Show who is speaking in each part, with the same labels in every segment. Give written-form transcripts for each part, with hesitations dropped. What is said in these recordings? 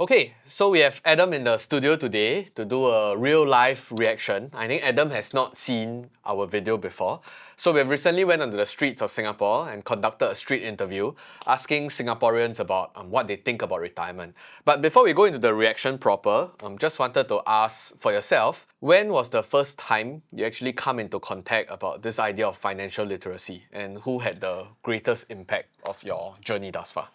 Speaker 1: Okay, so we have Adam in the studio today to do a real life reaction. I think Adam has not seen our video before. So we have recently went onto the streets of Singapore and conducted a street interview asking Singaporeans about what they think about retirement. But before we go into the reaction proper, just wanted to ask for yourself, when was the first time you actually come into contact about this idea of financial literacy, and who had the greatest impact of your journey thus far?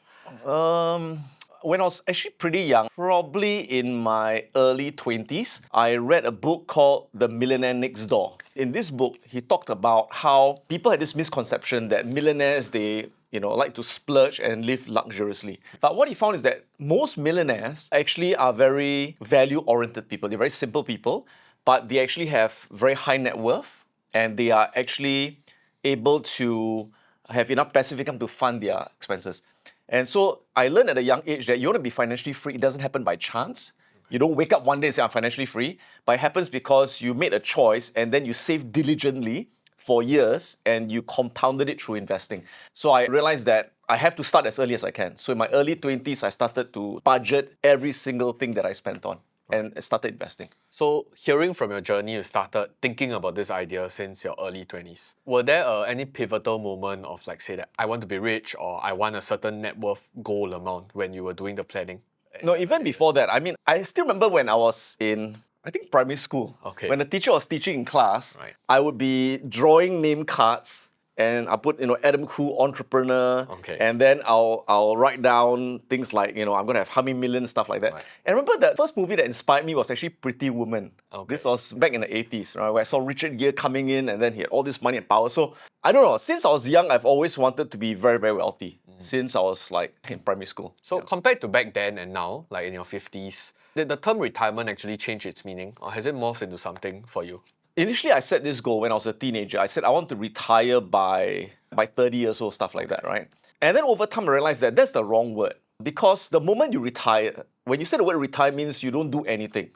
Speaker 2: When I was actually pretty young, probably in my early 20s, I read a book called The Millionaire Next Door. In this book, he talked about how people had this misconception that millionaires, they like to splurge and live luxuriously. But what he found is that most millionaires actually are very value-oriented people. They're very simple people, but they actually have very high net worth, and they are actually able to have enough passive income to fund their expenses. And so I learned at a young age that you want to be financially free. It doesn't happen by chance. You don't wake up one day and say, I'm financially free. But it happens because you made a choice and then you save diligently for years and you compounded it through investing. So I realized that I have to start as early as I can. So in my early 20s, I started to budget every single thing that I spent on and started investing.
Speaker 1: So, hearing from your journey, you started thinking about this idea since your early 20s. Were there any pivotal moment of, like, say that I want to be rich or I want a certain net worth goal amount when you were doing the planning?
Speaker 2: No, even before that, I still remember when I was in, I think, primary school.
Speaker 1: Okay.
Speaker 2: When the teacher was teaching in class,
Speaker 1: Right.
Speaker 2: I would be drawing name cards and I put, Adam Khoo, entrepreneur.
Speaker 1: Okay.
Speaker 2: And then I'll write down things like, I'm going to have how many million, stuff like that.
Speaker 1: Right.
Speaker 2: And remember the first movie that inspired me was actually Pretty Woman.
Speaker 1: Okay.
Speaker 2: This was back in the 80s, right, where I saw Richard Gere coming in and then he had all this money and power. So I don't know, since I was young, I've always wanted to be very, very wealthy since I was like in primary school.
Speaker 1: So, compared to back then and now, like in your 50s, did the term retirement actually change its meaning, or has it morphed into something for you?
Speaker 2: Initially, I set this goal when I was a teenager. I said I want to retire by 30 years old, stuff like that, right? And then over time, I realized that that's the wrong word. Because the moment you retire, when you say the word retire means you don't do anything.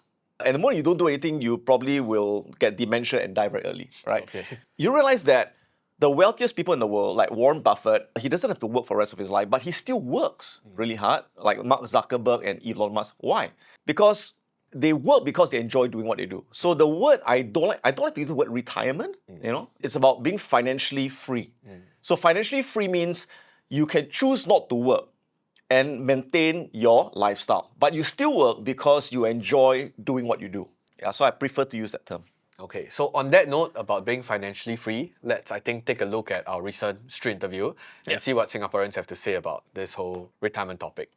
Speaker 2: And the moment you don't do anything, you probably will get dementia and die very early, right?
Speaker 1: Okay.
Speaker 2: You realize that the wealthiest people in the world, like Warren Buffett, he doesn't have to work for the rest of his life, but he still works really hard, like Mark Zuckerberg and Elon Musk. Why? Because they work because they enjoy doing what they do. So the word I don't like to use the word retirement, It's about being financially free. So financially free means you can choose not to work and maintain your lifestyle, but you still work because you enjoy doing what you do. Yeah, so I prefer to use that term.
Speaker 1: Okay, so on that note about being financially free, let's, I think, take a look at our recent street interview and see what Singaporeans have to say about this whole retirement topic.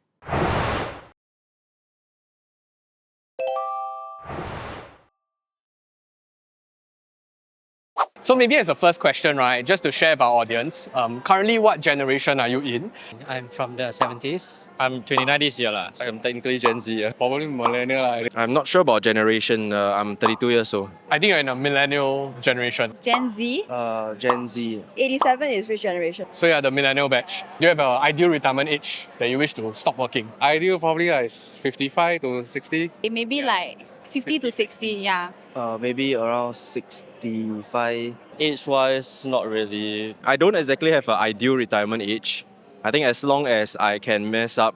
Speaker 1: So maybe as a first question, right, just to share with our audience, currently what generation are you in?
Speaker 3: I'm from the 70s.
Speaker 4: I'm 29 this year. I'm technically Gen Z. Probably millennial.
Speaker 5: I'm not sure about generation. I'm 32 years old.
Speaker 1: I think you're in a millennial generation.
Speaker 6: Gen Z.
Speaker 4: Gen Z.
Speaker 6: 87 is which generation?
Speaker 1: So you're the millennial batch. Do you have an ideal retirement age that you wish to stop working?
Speaker 4: Ideal probably is 55 to 60.
Speaker 6: Maybe like 50 to 60, yeah.
Speaker 7: Maybe around 65.
Speaker 4: Age-wise, not really.
Speaker 5: I don't exactly have an ideal retirement age. I think as long as I can mess up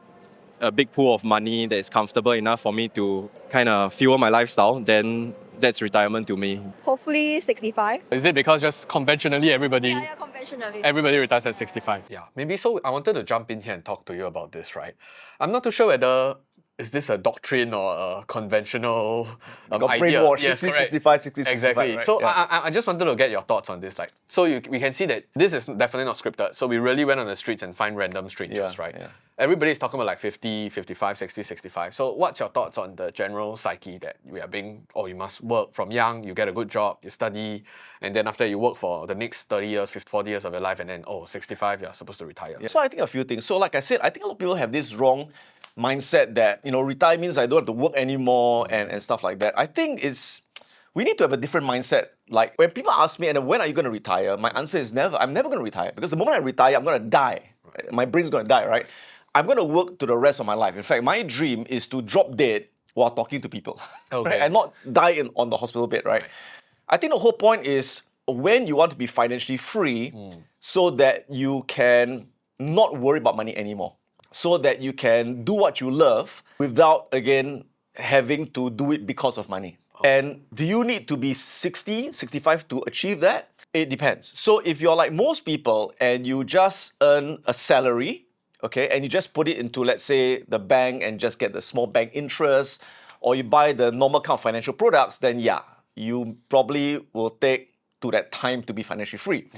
Speaker 5: a big pool of money that is comfortable enough for me to kind of fuel my lifestyle, then that's retirement to me.
Speaker 6: Hopefully 65.
Speaker 1: Is it because just conventionally everybody
Speaker 6: Conventionally.
Speaker 1: retires at 65? Yeah, maybe so. I wanted to jump in here and talk to you about this, right? I'm not too sure whether is this a doctrine or a conventional
Speaker 2: Got
Speaker 1: idea.
Speaker 2: brainwashed,
Speaker 1: Yes,
Speaker 2: 60,
Speaker 1: correct.
Speaker 2: 65, 60, 65.
Speaker 1: Exactly.
Speaker 2: Right?
Speaker 1: So
Speaker 2: Yeah.
Speaker 1: I just wanted to get your thoughts on this. Like, so we can see that this is definitely not scripted. So we really went on the streets and find random strangers,
Speaker 2: Yeah,
Speaker 1: right?
Speaker 2: yeah.
Speaker 1: Everybody's talking about like 50, 55, 60, 65. So what's your thoughts on the general psyche that we are being, oh, you must work from young, you get a good job, you study, and then after you work for the next 30 years, 50, 40 years of your life, and then, 65, you're supposed to retire.
Speaker 2: So I think a few things. So like I said, I think a lot of people have this wrong mindset that, retire means I don't have to work anymore and stuff like that. I think we need to have a different mindset. Like when people ask me, and when are you going to retire? My answer is never. I'm never going to retire because the moment I retire, I'm going to die. Right? My brain's going to die, right? I'm going to work to the rest of my life. In fact, my dream is to drop dead while talking to people,
Speaker 1: Okay.
Speaker 2: right? And not die on the hospital bed, right? I think the whole point is when you want to be financially free so that you can not worry about money anymore. so that you can do what you love without, again, having to do it because of money. And do you need to be 60, 65 to achieve that? It depends. So if you're like most people and you just earn a salary, okay, and you just put it into, let's say, the bank and just get the small bank interest, or you buy the normal kind of financial products, then yeah, you probably will take to that time to be financially free.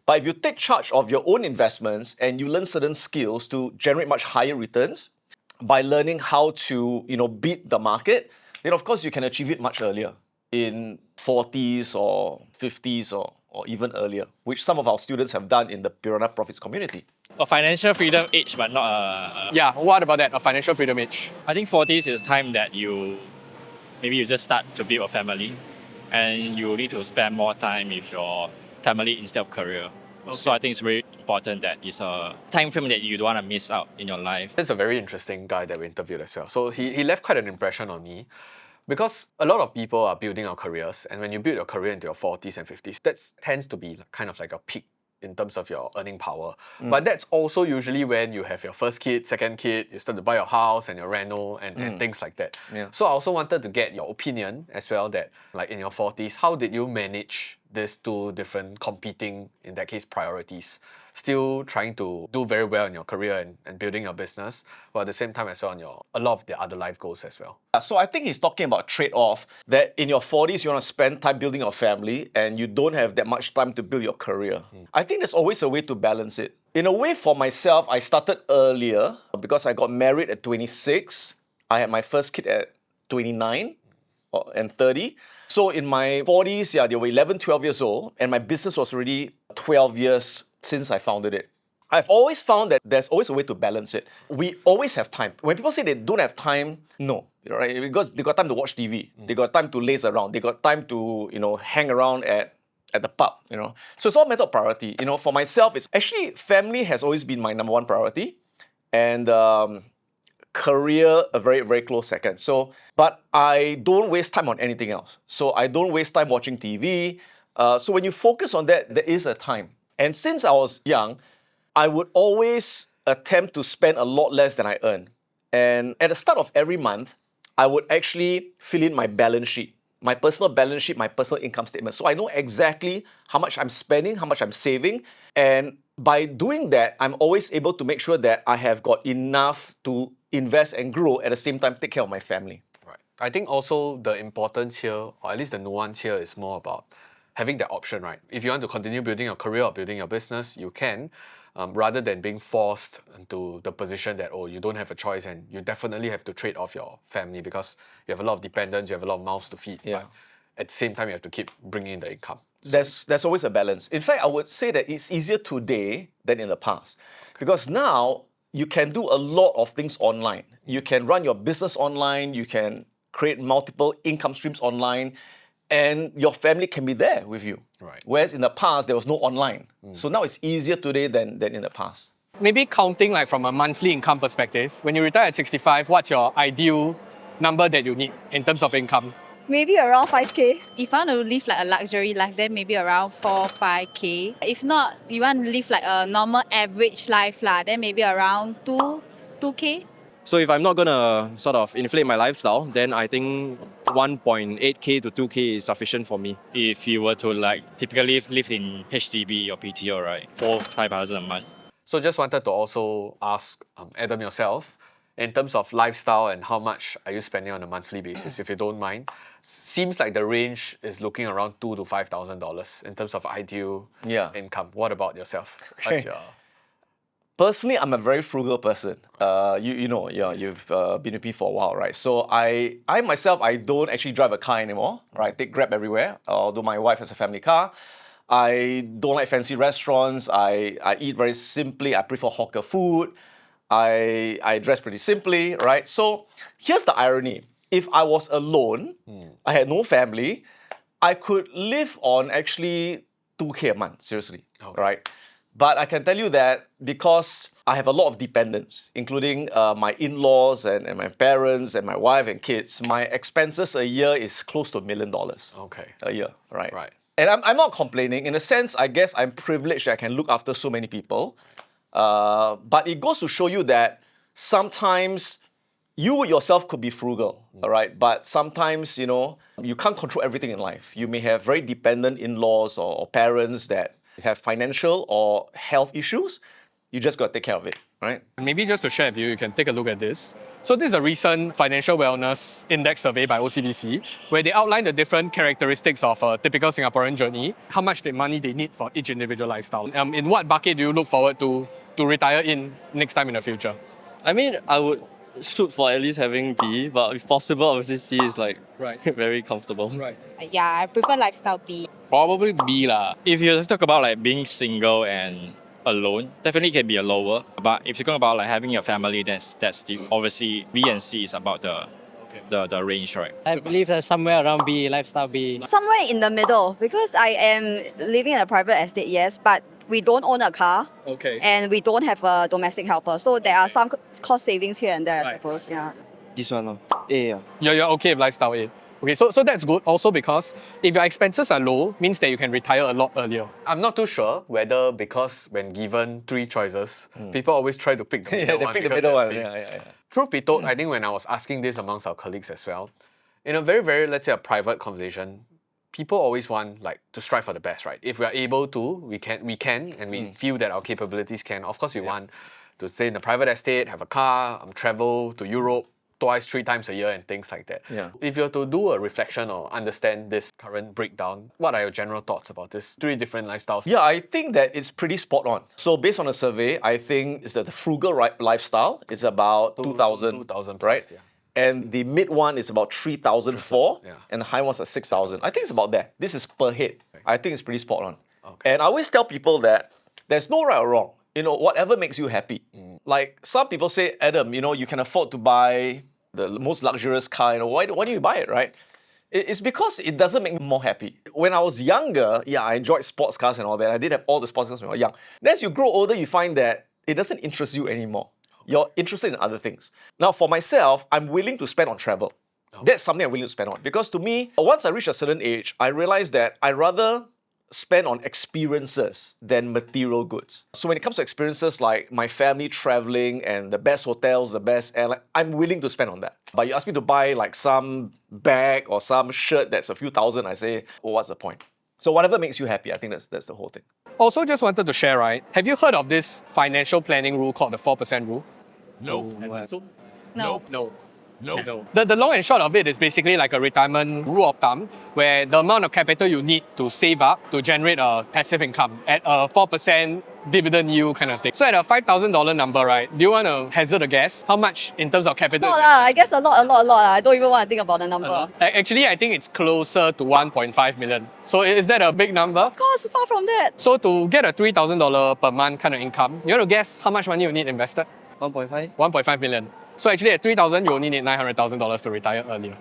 Speaker 2: But if you take charge of your own investments and you learn certain skills to generate much higher returns by learning how to, beat the market, then of course you can achieve it much earlier, in 40s or 50s or even earlier, which some of our students have done in the Piranha Profits community.
Speaker 4: A financial freedom age, but not a.
Speaker 1: Yeah, what about that? A financial freedom age?
Speaker 4: I think 40s is time that maybe you just start to build a family, and you need to spend more time with your family instead of career. So I think it's very important that it's a time frame that you don't want to miss out in your life.
Speaker 1: He's a very interesting guy that we interviewed as well. So he left quite an impression on me because a lot of people are building our careers, and when you build your career into your 40s and 50s, that tends to be kind of like a peak in terms of your earning power. But that's also usually when you have your first kid, second kid, you start to buy your house and your reno and things like that.
Speaker 2: Yeah.
Speaker 1: So I also wanted to get your opinion as well, that like in your 40s, how did you manage these two different competing, in that case, priorities? Still trying to do very well in your career and building your business, but at the same time as well on a lot of the other life goals as well.
Speaker 2: So I think he's talking about trade-off, that in your 40s, you want to spend time building your family and you don't have that much time to build your career. I think there's always a way to balance it. In a way, for myself, I started earlier because I got married at 26. I had my first kid at 29 and 30. So in my 40s, yeah, they were 11, 12 years old, and my business was already 12 years since I founded it. I've always found that there's always a way to balance it. We always have time. When people say they don't have time, no, right? Because they got time to watch TV, they got time to laze around, they got time to, hang around at the pub, So it's all a matter of priority. For myself, it's actually family has always been my number one priority, and career a very, very close second. So, but I don't waste time on anything else. So I don't waste time watching TV. So when you focus on that, there is a time. And since I was young, I would always attempt to spend a lot less than I earn. And at the start of every month, I would actually fill in my balance sheet, my personal balance sheet, my personal income statement. So I know exactly how much I'm spending, how much I'm saving. And by doing that, I'm always able to make sure that I have got enough to invest and grow, at the same time take care of my family.
Speaker 1: Right. I think also the importance here, or at least the nuance here, is more about having that option, right? If you want to continue building your career or building your business, you can, rather than being forced into the position that, you don't have a choice and you definitely have to trade off your family because you have a lot of dependents, you have a lot of mouths to feed.
Speaker 2: Yeah.
Speaker 1: But at the same time, you have to keep bringing in the income.
Speaker 2: There's always a balance. In fact, I would say that it's easier today than in the past. Because now you can do a lot of things online. You can run your business online, you can create multiple income streams online, and your family can be there with you.
Speaker 1: Right.
Speaker 2: Whereas in the past, there was no online. So now it's easier today than in the past.
Speaker 8: Maybe counting like from a monthly income perspective, when you retire at 65, what's your ideal number that you need in terms of income?
Speaker 6: Maybe around 5K.
Speaker 9: If I want to live like a luxury life, then maybe around 4-5K. If not, you want to live like a normal average life, then maybe around 2K.
Speaker 5: So if I'm not gonna sort of inflate my lifestyle, then I think 1.8K to 2K is sufficient for me.
Speaker 4: If you were to typically live in HDB or PTO, right, 4,000-5,000 a month.
Speaker 1: So just wanted to also ask Adam yourself, in terms of lifestyle and how much are you spending on a monthly basis, if you don't mind. Seems like the range is looking around $2,000 to $5,000 in terms of ideal income. What about yourself? What's your...
Speaker 2: Personally, I'm a very frugal person. You've been with me for a while, right? So I myself, I don't actually drive a car anymore, right? I take Grab everywhere, although my wife has a family car. I don't like fancy restaurants. I eat very simply. I prefer hawker food. I dress pretty simply, right? So here's the irony. If I was alone, I had no family, I could live on actually 2K a month, seriously, right? But I can tell you that because I have a lot of dependents, including my in-laws and my parents and my wife and kids, my expenses a year is close to $1 million a year, right?
Speaker 1: Right.
Speaker 2: And I'm not complaining. In a sense, I guess I'm privileged that I can look after so many people. But it goes to show you that sometimes you yourself could be frugal, all right? But sometimes, you can't control everything in life. You may have very dependent in-laws or parents that have financial or health issues. You just got to take care of it, right?
Speaker 8: And maybe just to share with you, you can take a look at this. So this is a recent financial wellness index survey by OCBC, where they outline the different characteristics of a typical Singaporean journey, how much money they need for each individual lifestyle. In what bucket do you look forward to retire in next time in the future?
Speaker 7: I mean, I would shoot for at least having B, but if possible, obviously C is like
Speaker 8: Right.
Speaker 7: very comfortable.
Speaker 8: Right.
Speaker 6: Yeah, I prefer lifestyle B.
Speaker 4: Probably B lah. If you talk about like being single and alone, definitely can be a lower. But if you're talking about like having a family, that's still obviously B and C is about the range, right?
Speaker 3: I believe that somewhere around B, lifestyle B.
Speaker 6: Somewhere in the middle, because I am living in a private estate, yes, but we don't own a car.
Speaker 8: Okay.
Speaker 6: And we don't have a domestic helper. So there are some cost savings here and there, I
Speaker 8: Right.
Speaker 6: suppose. Yeah.
Speaker 7: This one, A. Yeah.
Speaker 8: You're okay with lifestyle A. Okay, so that's good also because if your expenses are low, means that you can retire a lot earlier.
Speaker 1: I'm not too sure whether because when given 3 choices, people always try to pick the middle
Speaker 2: they
Speaker 1: one.
Speaker 2: pick the
Speaker 1: because
Speaker 2: middle
Speaker 1: that's
Speaker 2: one.
Speaker 1: safe.
Speaker 2: Yeah.
Speaker 1: Truth be told, I think when I was asking this amongst our colleagues as well, in a very, very, let's say a private conversation, people always want like to strive for the best, right? If we are able to, we can, and we feel that our capabilities can. Of course, we want to stay in a private estate, have a car, travel to Europe twice, 3 times a year, and things like that.
Speaker 2: Yeah.
Speaker 1: If you were to do a reflection or understand this current breakdown, what are your general thoughts about this 3 different lifestyles?
Speaker 2: Yeah, I think that it's pretty spot on. So based on a survey, I think is that the frugal lifestyle is about 2,000,
Speaker 1: 2,000 plus,
Speaker 2: right?
Speaker 1: yeah.
Speaker 2: And the mid one is about 3,004,
Speaker 1: yeah.
Speaker 2: and the high one's at 6,000. I think it's about there. This is per head. I think it's pretty spot on.
Speaker 1: Okay.
Speaker 2: And I always tell people that there's no right or wrong. Whatever makes you happy. Like some people say, Adam, you can afford to buy the most luxurious car. Why don't you buy it, right? It's because it doesn't make me more happy. When I was younger, I enjoyed sports cars and all that. I did have all the sports cars when I was young. Then as you grow older, you find that it doesn't interest you anymore. You're interested in other things. Now, for myself, I'm willing to spend on travel. That's something I'm willing to spend on. Because to me, once I reach a certain age, I realized that I rather spend on experiences than material goods. So when it comes to experiences like my family traveling and the best hotels, the best airline, I'm willing to spend on that. But you ask me to buy like some bag or some shirt that's a few thousand, I say, what's the point? So whatever makes you happy, I think that's the whole thing.
Speaker 8: Also, just wanted to share, right? Have you heard of this financial planning rule called the 4% rule?
Speaker 6: No.
Speaker 8: No. The long and short of it is basically like a retirement rule of thumb where the amount of capital you need to save up to generate a passive income at a 4% dividend yield kind of thing. So at a $5,000 number, right, do you want to hazard a guess? How much in terms of capital?
Speaker 6: No lah, I guess a lot. I don't even want to think about the number.
Speaker 8: Actually, I think it's closer to 1.5 million. So is that a big number?
Speaker 6: Of course, far from that.
Speaker 8: So to get a $3,000 per month kind of income, you want to guess how much money you need invested?
Speaker 7: 1.5?
Speaker 8: 1.5 million. So actually at 3,000, you only need $900,000 to retire earlier.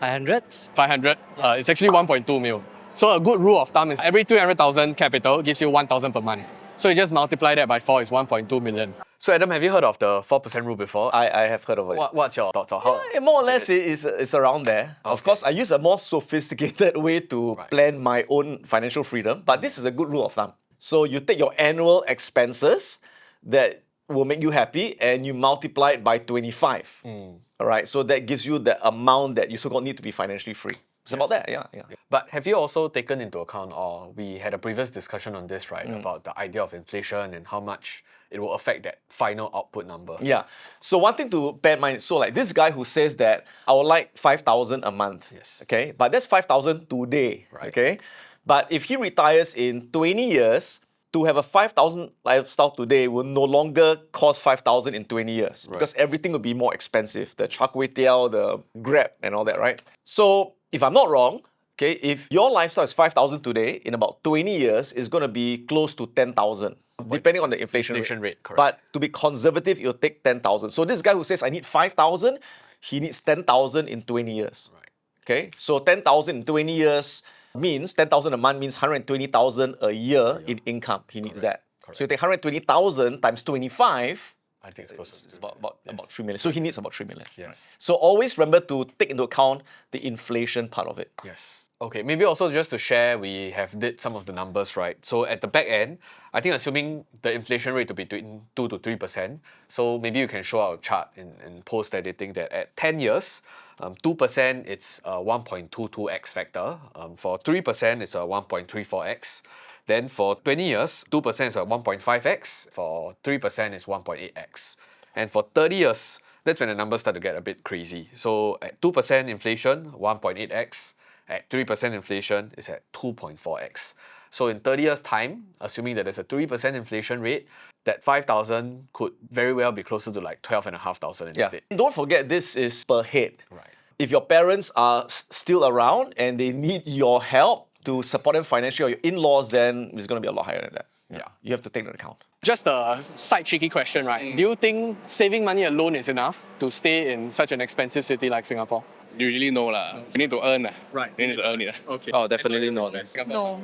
Speaker 3: 500?
Speaker 8: 500, it's actually 1.2 mil. So a good rule of thumb is every 300,000 capital gives you 1,000 per month. So you just multiply that by 4 is 1.2 million.
Speaker 1: So Adam, have you heard of the 4% rule before?
Speaker 2: I have heard of it.
Speaker 1: What's your thoughts on how?
Speaker 2: More or less, it's around there. Of course, I use a more sophisticated way to plan my own financial freedom, but this is a good rule of thumb. So you take your annual expenses that will make you happy and you multiply it by 25. All right, so that gives you the amount that you so-called need to be financially free. It's about that, yeah.
Speaker 1: But have you also taken into account, or we had a previous discussion on this, right, about the idea of inflation and how much it will affect that final output number?
Speaker 2: Yeah. So one thing to bear in mind, so like this guy who says that I would like 5,000 a month.
Speaker 1: Yes.
Speaker 2: Okay, but that's 5,000 today.
Speaker 1: Right.
Speaker 2: Okay, but if he retires in 20 years, to have a 5,000 lifestyle today will no longer cost 5,000 in 20 years because everything will be more expensive. The char kway teow, the Grab and all that, right? So if I'm not wrong, okay, if your lifestyle is 5,000 today, in about 20 years, it's going to be close to 10,000. Depending on the inflation
Speaker 1: rate, correct.
Speaker 2: But to be conservative, it'll take 10,000. So this guy who says I need 5,000, he needs 10,000 in 20 years.
Speaker 1: Right.
Speaker 2: Okay, so 10,000 in 20 years means 10,000 a month means 120,000 a year in income. He needs that. So you take 120,000 times 25.
Speaker 1: I think it's closer to
Speaker 2: about 3 million. So he needs about 3 million.
Speaker 1: Yes.
Speaker 2: So always remember to take into account the inflation part of it.
Speaker 1: Yes. Okay, maybe also just to share, we have did some of the numbers, right? So at the back end, I think assuming the inflation rate to be between 2 to 3%, so maybe you can show our chart in post editing that at 10 years, 2% it's a 1.22x factor. For 3% it's a 1.34x. Then for 20 years, 2% is a 1.5x. For 3% is 1.8x. And for 30 years, that's when the numbers start to get a bit crazy. So at 2% inflation, 1.8x. At 3% inflation, is at 2.4x. So in 30 years' time, assuming that there's a 3% inflation rate, that 5,000 could very well be closer to like 12,500
Speaker 2: Yeah.
Speaker 1: instead.
Speaker 2: Don't forget, this is per head.
Speaker 1: Right.
Speaker 2: If your parents are still around and they need your help to support them financially, or your in-laws, then it's going to be a lot higher than that. Yeah, you have to take that account.
Speaker 8: Just a side cheeky question, right? Do you think saving money alone is enough to stay in such an expensive city like Singapore?
Speaker 10: Usually no lah. You need to earn.
Speaker 8: Right.
Speaker 10: You need to earn it.
Speaker 8: Okay.
Speaker 5: Oh, definitely not.
Speaker 9: No.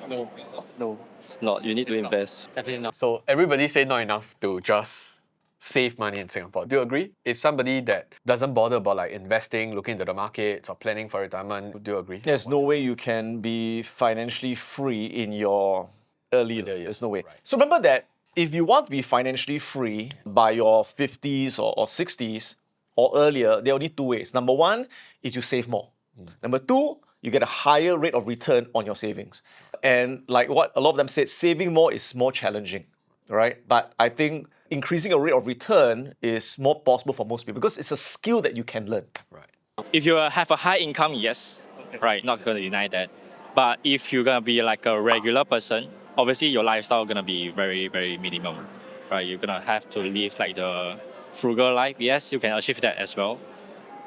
Speaker 8: No.
Speaker 7: No, it's not. You need to invest.
Speaker 3: Definitely not.
Speaker 1: So everybody say not enough to just save money in Singapore. Do you agree? If somebody that doesn't bother about like investing, looking into the markets or planning for retirement, do you agree?
Speaker 2: There's no way you can be financially free in your early years. There's no way.
Speaker 1: Right.
Speaker 2: So remember that if you want to be financially free by your 50s or 60s or earlier, there are only two ways. Number one is you save more. Number two, you get a higher rate of return on your savings. And like what a lot of them said, saving more is more challenging, right? But I think increasing your rate of return is more possible for most people because it's a skill that you can learn.
Speaker 1: Right.
Speaker 4: If you have a high income, yes, right, not going to deny that. But if you're going to be like a regular person, obviously your lifestyle is going to be very, very minimum, right? You're going to have to live like the frugal life. Yes, you can achieve that as well.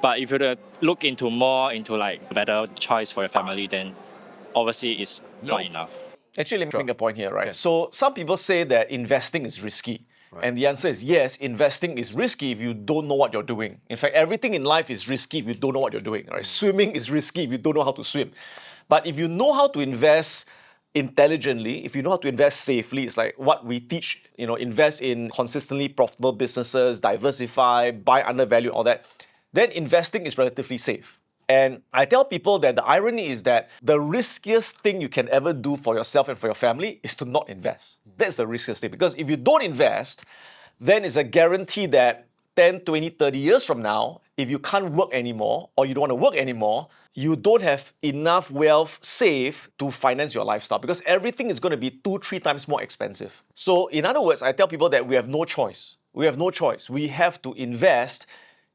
Speaker 4: But if you look into more into like better choice for your family, then obviously it's not enough.
Speaker 2: Actually, let me make a point here, right? So some people say that investing is risky. And the answer is yes, investing is risky if you don't know what you're doing. In fact, everything in life is risky if you don't know what you're doing, right? Swimming is risky if you don't know how to swim. But if you know how to invest intelligently, if you know how to invest safely, it's like what we teach, invest in consistently profitable businesses, diversify, buy undervalue, all that, then investing is relatively safe. And I tell people that the irony is that the riskiest thing you can ever do for yourself and for your family is to not invest. That's the riskiest thing. Because if you don't invest, then it's a guarantee that 10, 20, 30 years from now, if you can't work anymore or you don't want to work anymore, you don't have enough wealth saved to finance your lifestyle because everything is going to be 2-3 times more expensive. So in other words, I tell people that we have no choice. We have no choice. We have to invest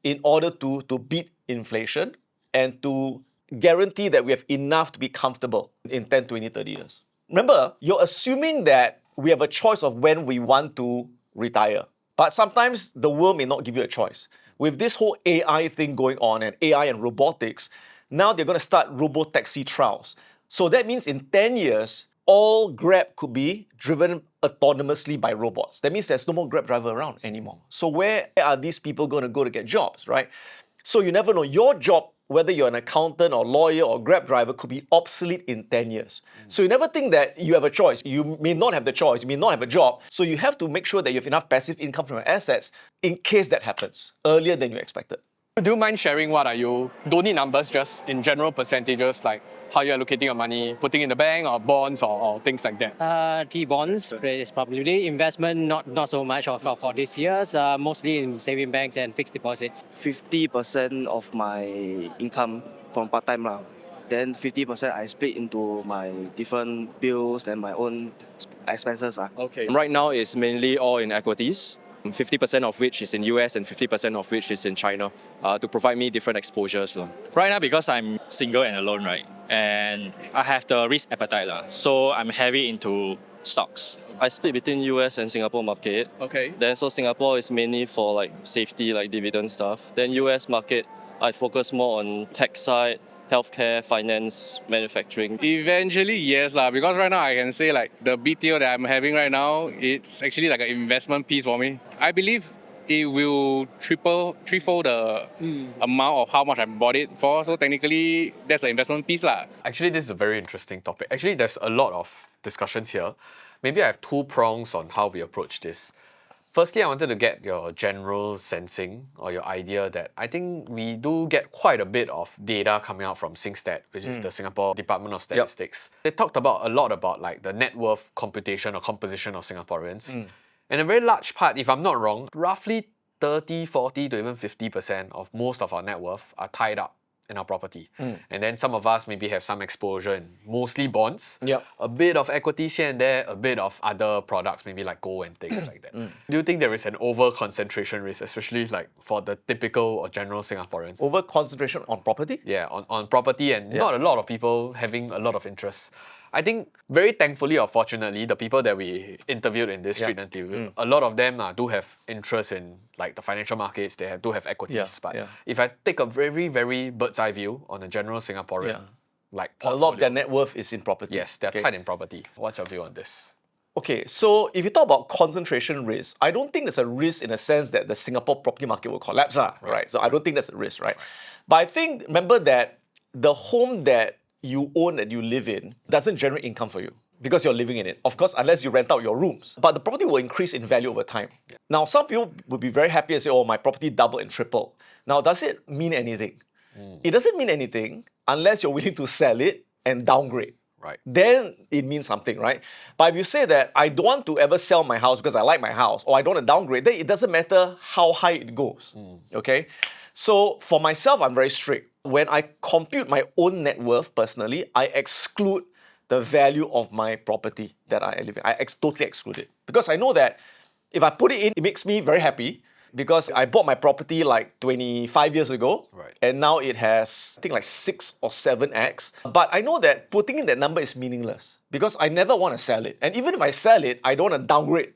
Speaker 2: in order to beat inflation and to guarantee that we have enough to be comfortable in 10, 20, 30 years. Remember, you're assuming that we have a choice of when we want to retire. But sometimes the world may not give you a choice. With this whole AI thing going on and AI and robotics, now they're going to start robo-taxi trials. So that means in 10 years, all Grab could be driven autonomously by robots. That means there's no more Grab driver around anymore. So where are these people going to go to get jobs, right? So you never know. Your job, whether you're an accountant or lawyer or Grab driver, could be obsolete in 10 years. So you never think that you have a choice. You may not have the choice. You may not have a job. So you have to make sure that you have enough passive income from your assets in case that happens earlier than you expected.
Speaker 8: Do you mind sharing what are you, don't need numbers, just in general percentages, like how you're allocating your money, putting in the bank or bonds or things like that?
Speaker 3: T-bonds is probably investment, not so much for this year's, mostly in saving banks and fixed deposits.
Speaker 7: 50% of my income from part-time lah. Then 50% I split into my different bills and my own expenses lah.
Speaker 8: Okay.
Speaker 5: Right now, it's mainly all in equities. 50% of which is in US and 50% of which is in China to provide me different exposures.
Speaker 4: Right now, because I'm single and alone, right, and I have the risk appetite, so I'm heavy into stocks.
Speaker 7: I split between US and Singapore market.
Speaker 8: Okay.
Speaker 7: Then so Singapore is mainly for like safety, like dividend stuff. Then US market, I focus more on tech side, healthcare, finance, manufacturing.
Speaker 10: Eventually, yes lah. Because right now I can say like the BTO that I'm having right now, it's actually like an investment piece for me. I believe it will threefold the amount of how much I bought it for. So technically, that's an investment piece lah.
Speaker 1: Actually, this is a very interesting topic. Actually, there's a lot of discussions here. Maybe I have two prongs on how we approach this. Firstly, I wanted to get your general sensing or your idea that I think we do get quite a bit of data coming out from SingStat, which is the Singapore Department of Statistics. They talked about a lot about like the net worth computation or composition of Singaporeans. And a very large part, if I'm not wrong, roughly 30, 40 to even 50% of most of our net worth are tied up in our property. And then some of us maybe have some exposure in mostly bonds, a bit of equities here and there, a bit of other products, maybe like gold and things like that. Do you think there is an over concentration risk, especially like for the typical or general Singaporeans?
Speaker 2: Over concentration on property?
Speaker 1: Yeah, on property and not a lot of people having a lot of interest. I think very thankfully or fortunately, the people that we interviewed in this street interview, a lot of them do have interest in like the financial markets, they do have equities. But if I take a very, very bird's eye view on a general Singaporean, like
Speaker 2: a lot of their net worth is in property.
Speaker 1: Yes, they're tied in property. What's your view on this?
Speaker 2: Okay, so if you talk about concentration risk, I don't think there's a risk in the sense that the Singapore property market will collapse, right? So I don't think that's a risk, right? But I think, remember that the home that you own, that you live in, doesn't generate income for you because you're living in it. Of course, unless you rent out your rooms. But the property will increase in value over time. Now, some people would be very happy and say, oh, my property doubled and tripled. Now, does it mean anything? It doesn't mean anything unless you're willing to sell it and downgrade.
Speaker 1: Right.
Speaker 2: Then it means something, right? But if you say that I don't want to ever sell my house because I like my house, or I don't want to downgrade, then it doesn't matter how high it goes. Okay? So for myself, I'm very strict. When I compute my own net worth personally, I exclude the value of my property that I live in. I totally exclude it. Because I know that if I put it in, it makes me very happy because I bought my property like 25 years ago, and now it has, I think, like 6 or 7x. But I know that putting in that number is meaningless because I never want to sell it. And even if I sell it, I don't want to downgrade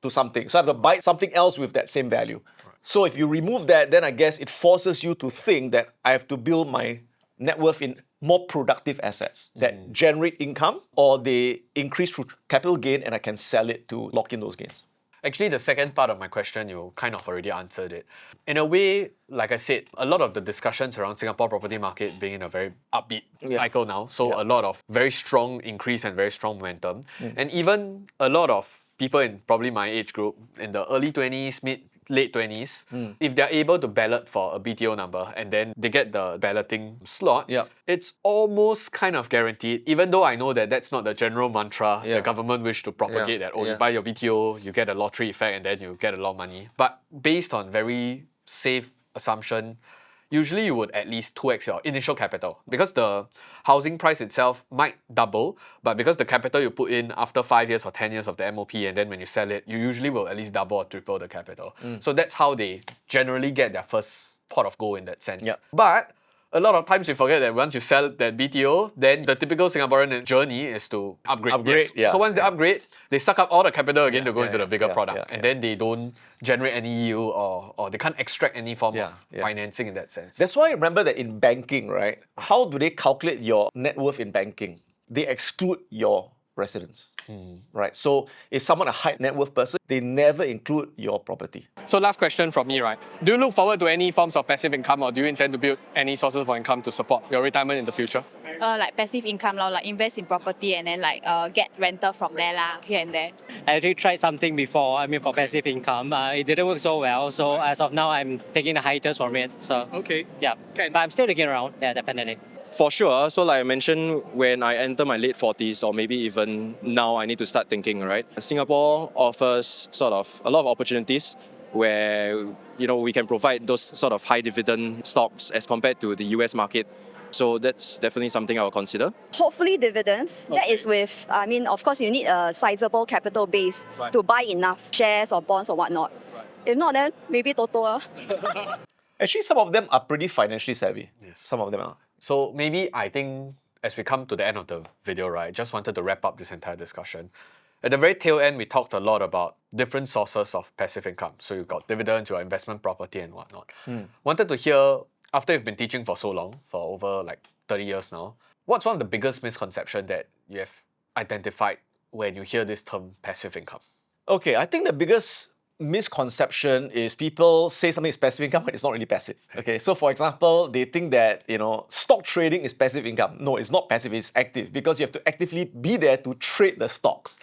Speaker 2: to something. So I have to buy something else with that same value. So if you remove that, then I guess it forces you to think that I have to build my net worth in more productive assets that generate income, or they increase through capital gain and I can sell it to lock in those gains.
Speaker 1: Actually, the second part of my question, you kind of already answered it. In a way, like I said, a lot of the discussions around Singapore property market being in a very upbeat cycle now. So a lot of very strong increase and very strong momentum. And even a lot of people in probably my age group, in the early 20s, late 20s, if they're able to ballot for a BTO number and then they get the balloting slot, it's almost kind of guaranteed, even though I know that that's not the general mantra the government wish to propagate, that, oh, you buy your BTO, you get a lottery effect and then you get a lot of money. But based on very safe assumption, usually you would at least 2x your initial capital because the housing price itself might double, but because the capital you put in after 5 years or 10 years of the MOP and then when you sell it, you usually will at least double or triple the capital. So that's how they generally get their first pot of gold in that sense. But a lot of times you forget that once you sell that BTO, then the typical Singaporean journey is to upgrade. So once they upgrade, they suck up all the capital again to go into the bigger product. And then they don't generate any yield or they can't extract any form of financing in that sense.
Speaker 2: That's why I remember that in banking, right? How do they calculate your net worth in banking? They exclude your residence. Right? So if someone a high net worth person, they never include your property.
Speaker 8: So last question from me, right? Do you look forward to any forms of passive income, or do you intend to build any sources for income to support your retirement in the future?
Speaker 9: Like passive income, like invest in property and then like get rental from there here and there.
Speaker 3: I actually tried something before, for passive income. It didn't work so well, so as of now, I'm taking the hiatus from it. So, yeah. But I'm still looking around, definitely.
Speaker 5: For sure. So like I mentioned, when I enter my late 40s, or maybe even now, I need to start thinking, right? Singapore offers sort of a lot of opportunities where, we can provide those sort of high dividend stocks as compared to the US market. So that's definitely something I will consider.
Speaker 6: Hopefully dividends. That is with, of course you need a sizable capital base to buy enough shares or bonds or whatnot. If not, then maybe Toto.
Speaker 2: Actually, some of them are pretty financially savvy. Some of them are.
Speaker 1: So maybe I think as we come to the end of the video, right, just wanted to wrap up this entire discussion. At the very tail end, we talked a lot about different sources of passive income. So you've got dividends, your investment property and whatnot. Wanted to hear, after you've been teaching for so long, for over like 30 years now, what's one of the biggest misconceptions that you have identified when you hear this term passive income?
Speaker 2: Okay, I think the biggest misconception is people say something is passive income, but it's not really passive. Okay, so for example, they think that stock trading is passive income. No, it's not passive, it's active because you have to actively be there to trade the stocks.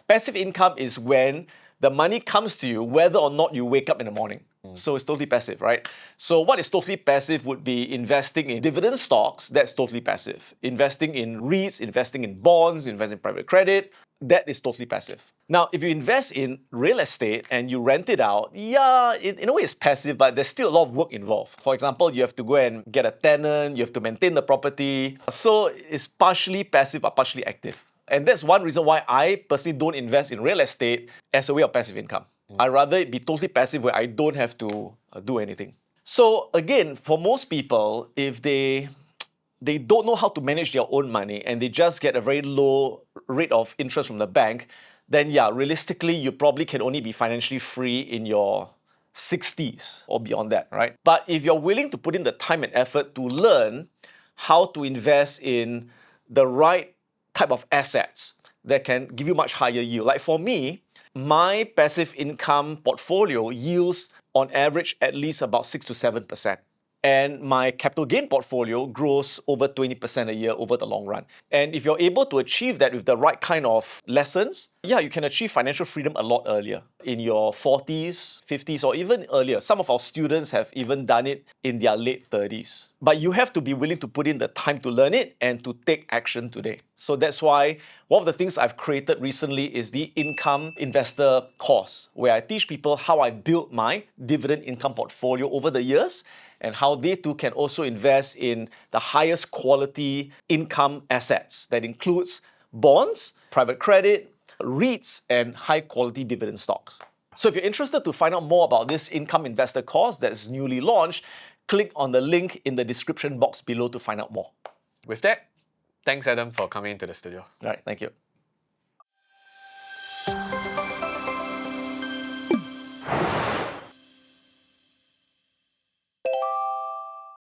Speaker 2: Passive income is when The money comes to you whether or not you wake up in the morning. So it's totally passive, right? So what is totally passive would be investing in dividend stocks. That's totally passive. Investing in REITs, investing in bonds, investing in private credit. That is totally passive. Now, if you invest in real estate and you rent it out, yeah, in a way it's passive, but there's still a lot of work involved. For example, you have to go and get a tenant, you have to maintain the property. So it's partially passive but partially active. And that's one reason why I personally don't invest in real estate as a way of passive income. I'd rather it be totally passive where I don't have to do anything. So again, for most people, if they don't know how to manage their own money and they just get a very low rate of interest from the bank, then yeah, realistically, you probably can only be financially free in your 60s or beyond that, right? But if you're willing to put in the time and effort to learn how to invest in the right type of assets that can give you much higher yield. Like for me, my passive income portfolio yields on average at least about 6 to 7%. And my capital gain portfolio grows over 20% a year over the long run. And if you're able to achieve that with the right kind of lessons, yeah, you can achieve financial freedom a lot earlier, in your 40s, 50s, or even earlier. Some of our students have even done it in their late 30s. But you have to be willing to put in the time to learn it and to take action today. So that's why one of the things I've created recently is the Income Investor course, where I teach people how I built my dividend income portfolio over the years and how they too can also invest in the highest quality income assets. That includes bonds, private credit, REITs, and high quality dividend stocks. So if you're interested to find out more about this Income Investor course that's newly launched, click on the link in the description box below to find out more.
Speaker 1: With that, thanks Adam for coming into the studio.
Speaker 2: All right, thank you.